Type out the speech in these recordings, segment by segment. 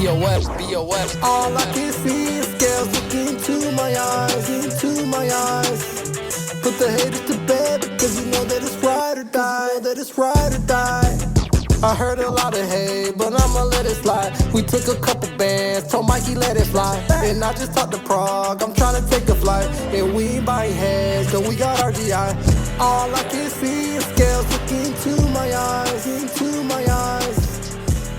BOF. All I can see is scales look into my eyes, into my eyes. Put the haters to bed because you know that it's ride or die, that it's ride or die. I heard a lot of hate, but I'ma let it slide. We took a couple bands, told Mikey let it fly. And I just talked to Prague, I'm trying to take a flight. And we ain't buying heads, so we got RGI. All I can see is scales look into my eyes, into my eyes.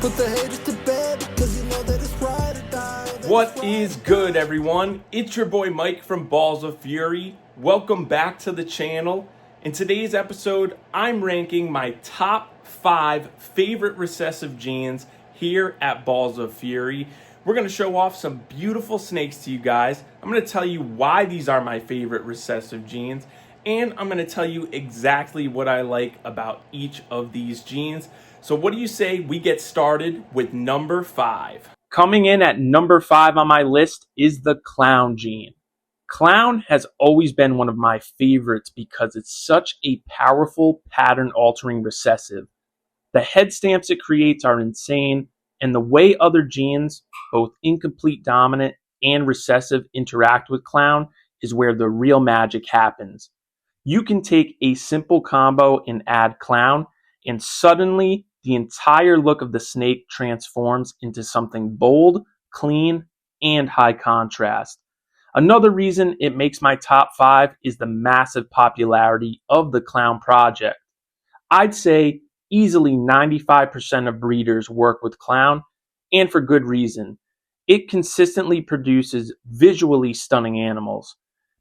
Put the haters to bed because you know that it's ride or die. What is good, everyone? It's your boy Mike from Balls of Fury. Welcome back to the channel. In today's episode, I'm ranking my top 5 favorite recessive jeans here at Balls of Fury. We're going to show off some beautiful snakes to you guys. I'm going to tell you why these are my favorite recessive jeans, and I'm going to tell you exactly what I like about each of these jeans. So what do you say we get started with number 5? Coming in at number 5 on my list is the Clown jean. Clown has always been one of my favorites because it's such a powerful pattern-altering recessive. The head stamps it creates are insane, and the way other jeans, both incomplete dominant and recessive, interact with Clown is where the real magic happens. You can take a simple combo and add Clown, and suddenly the entire look of the snake transforms into something bold, clean, and high contrast. Another reason it makes my top 5 is the massive popularity of the Clown project. I'd say easily 95% of breeders work with Clown, and for good reason. It consistently produces visually stunning animals.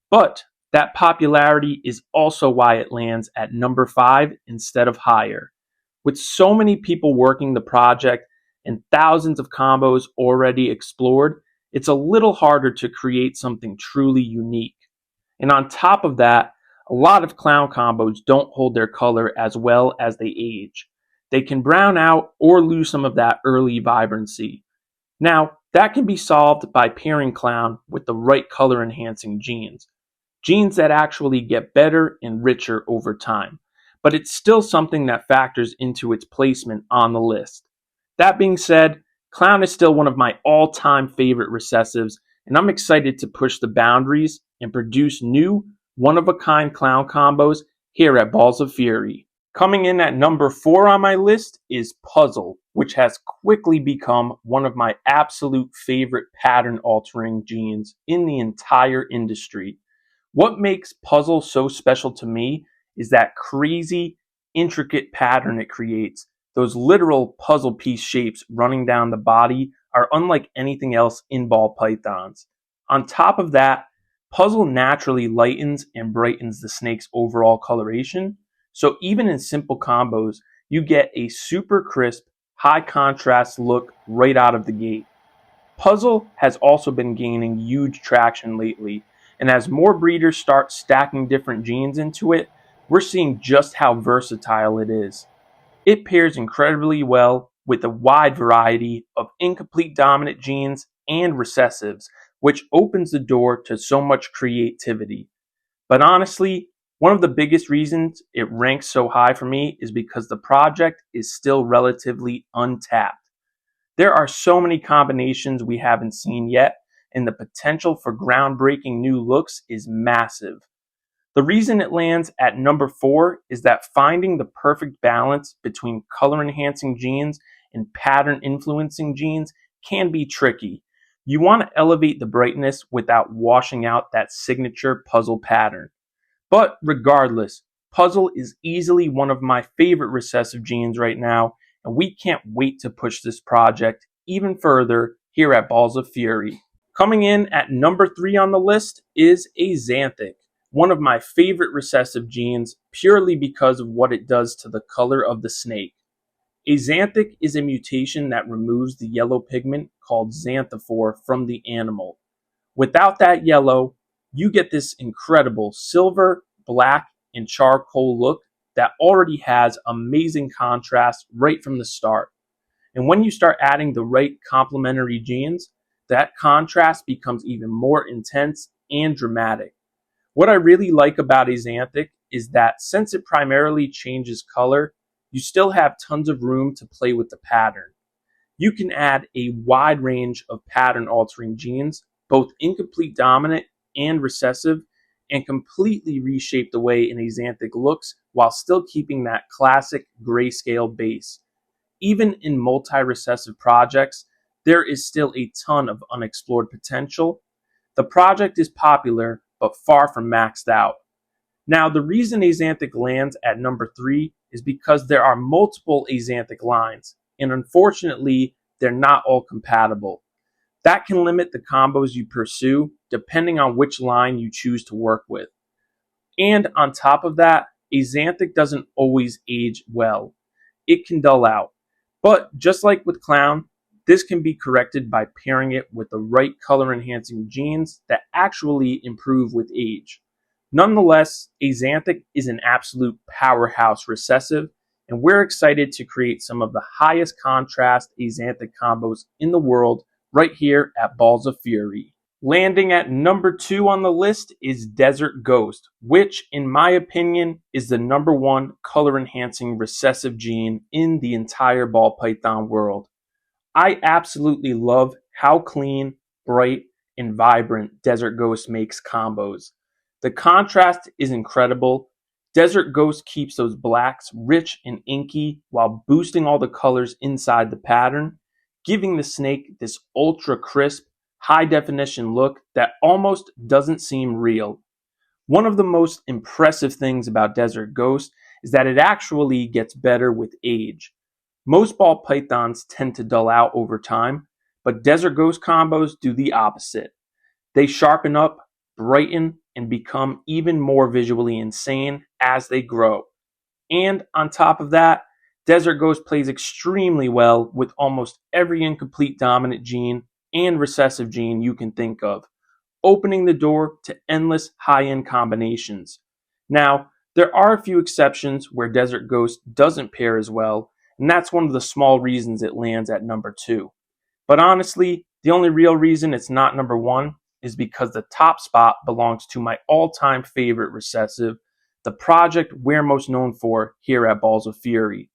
But that popularity is also why it lands at number 5 instead of higher. With so many people working the project and thousands of combos already explored, it's a little harder to create something truly unique. And on top of that, a lot of Clown combos don't hold their color as well as they age. They can brown out or lose some of that early vibrancy. Now, that can be solved by pairing Clown with the right color enhancing jeans. Jeans that actually get better and richer over time. But it's still something that factors into its placement on the list. That being said, Clown is still one of my all-time favorite recessives, and I'm excited to push the boundaries and produce new, one-of-a-kind Clown combos here at Balls of Fury. Coming in at number 4 on my list is Puzzle, which has quickly become one of my absolute favorite pattern-altering jeans in the entire industry. What makes Puzzle so special to me is that crazy, intricate pattern it creates. Those literal puzzle piece shapes running down the body are unlike anything else in ball pythons. On top of that, Puzzle naturally lightens and brightens the snake's overall coloration, so even in simple combos, you get a super crisp, high contrast look right out of the gate. Puzzle has also been gaining huge traction lately, and as more breeders start stacking different jeans into it, we're seeing just how versatile it is. It pairs incredibly well with a wide variety of incomplete dominant jeans and recessives, which opens the door to so much creativity. But honestly, one of the biggest reasons it ranks so high for me is because the project is still relatively untapped. There are so many combinations we haven't seen yet, and the potential for groundbreaking new looks is massive. The reason it lands at number 4 is that finding the perfect balance between color enhancing jeans and pattern influencing jeans can be tricky. You want to elevate the brightness without washing out that signature Puzzle pattern. But regardless, Puzzle is easily one of my favorite recessive jeans right now, and we can't wait to push this project even further here at Balls of Fury. Coming in at number 3 on the list is Axanthic, one of my favorite recessive jeans purely because of what it does to the color of the snake. Axanthic is a mutation that removes the yellow pigment called xanthophore from the animal. Without that yellow, you get this incredible silver, black, and charcoal look that already has amazing contrast right from the start. And when you start adding the right complementary genes, that contrast becomes even more intense and dramatic. What I really like about Axanthic is that since it primarily changes color, you still have tons of room to play with the pattern. You can add a wide range of pattern altering genes, both incomplete dominant and recessive, and completely reshape the way an Axanthic looks while still keeping that classic grayscale base. Even in multi-recessive projects, there is still a ton of unexplored potential. The project is popular, but far from maxed out. Now, the reason Axanthic lands at number 3 is because there are multiple Axanthic lines, and unfortunately, they're not all compatible. That can limit the combos you pursue depending on which line you choose to work with. And on top of that, Axanthic doesn't always age well. It can dull out. But just like with Clown, this can be corrected by pairing it with the right color enhancing genes that actually improve with age. Nonetheless, Axanthic is an absolute powerhouse recessive, and we're excited to create some of the highest contrast Axanthic combos in the world right here at Balls of Fury. Landing at number 2 on the list is Desert Ghost, which, in my opinion, is the number 1 color enhancing recessive gene in the entire ball python world. I absolutely love how clean, bright, and vibrant Desert Ghost makes combos. The contrast is incredible. Desert Ghost keeps those blacks rich and inky while boosting all the colors inside the pattern, giving the snake this ultra crisp, high definition look that almost doesn't seem real. One of the most impressive things about Desert Ghost is that it actually gets better with age. Most ball pythons tend to dull out over time, but Desert Ghost combos do the opposite. They sharpen up, brighten, and become even more visually insane as they grow. And on top of that, Desert Ghost plays extremely well with almost every incomplete dominant gene and recessive gene you can think of, opening the door to endless high-end combinations. Now, there are a few exceptions where Desert Ghost doesn't pair as well, and that's one of the small reasons it lands at number 2. But honestly, the only real reason it's not number 1 is because the top spot belongs to my all-time favorite recessive, the project we're most known for here at Balls of Fury.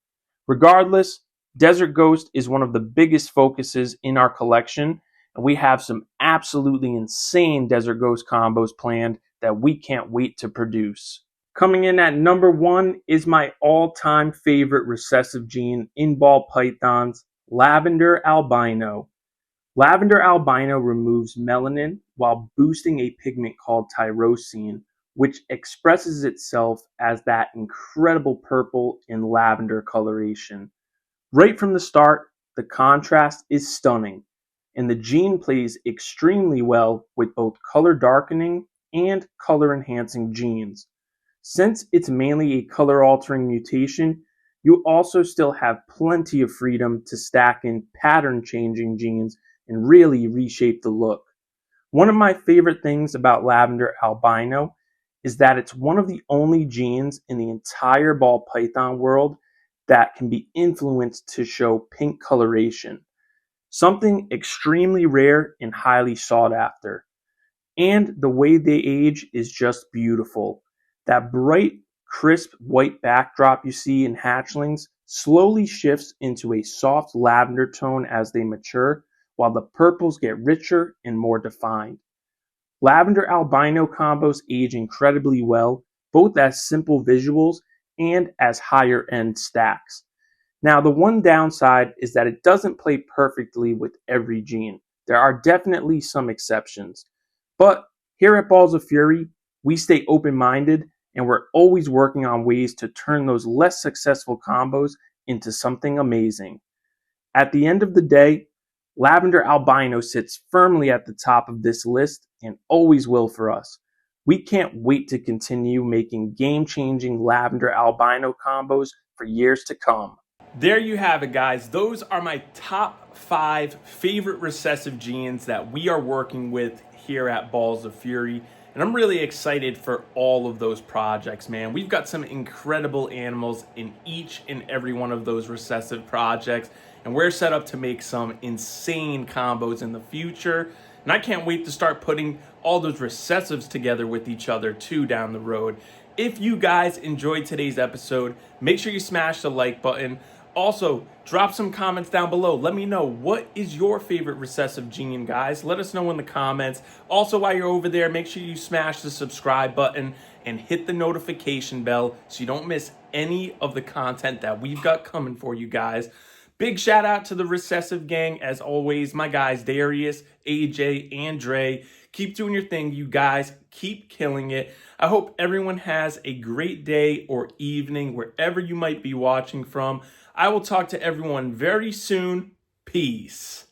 Regardless, Desert Ghost is one of the biggest focuses in our collection, and we have some absolutely insane Desert Ghost combos planned that we can't wait to produce. Coming in at number 1 is my all-time favorite recessive gene in ball pythons, Lavender Albino. Lavender Albino removes melanin while boosting a pigment called tyrosine, which expresses itself as that incredible purple and lavender coloration. Right from the start, the contrast is stunning, and the gene plays extremely well with both color darkening and color enhancing genes. Since it's mainly a color altering mutation, you also still have plenty of freedom to stack in pattern changing genes and really reshape the look. One of my favorite things about Lavender Albino is that it's one of the only genes in the entire ball python world that can be influenced to show pink coloration, something extremely rare and highly sought after. And the way they age is just beautiful. That bright, crisp white backdrop you see in hatchlings slowly shifts into a soft lavender tone as they mature, while the purples get richer and more defined. Lavender Albino combos age incredibly well, both as simple visuals and as higher end stacks. Now, the one downside is that it doesn't play perfectly with every gene. There are definitely some exceptions. But here at Balls of Fury, we stay open-minded and we're always working on ways to turn those less successful combos into something amazing. At the end of the day, Lavender Albino sits firmly at the top of this list and always will for us. We can't wait to continue making game-changing Lavender Albino combos for years to come. There you have it, guys. Those are my top 5 favorite recessive genes that we are working with here at Balls of Fury. And I'm really excited for all of those projects, man. We've got some incredible animals in each and every one of those recessive projects. And we're set up to make some insane combos in the future. And I can't wait to start putting all those recessives together with each other too down the road. If you guys enjoyed today's episode, make sure you smash the like button. Also, drop some comments down below. Let me know, what is your favorite recessive gene, guys? Let us know in the comments. Also, while you're over there, make sure you smash the subscribe button and hit the notification bell so you don't miss any of the content that we've got coming for you guys. Big shout out to the Recessive gang. As always, my guys Darius, AJ, and Dre. Keep doing your thing, you guys. Keep killing it. I hope everyone has a great day or evening wherever you might be watching from. I will talk to everyone very soon. Peace.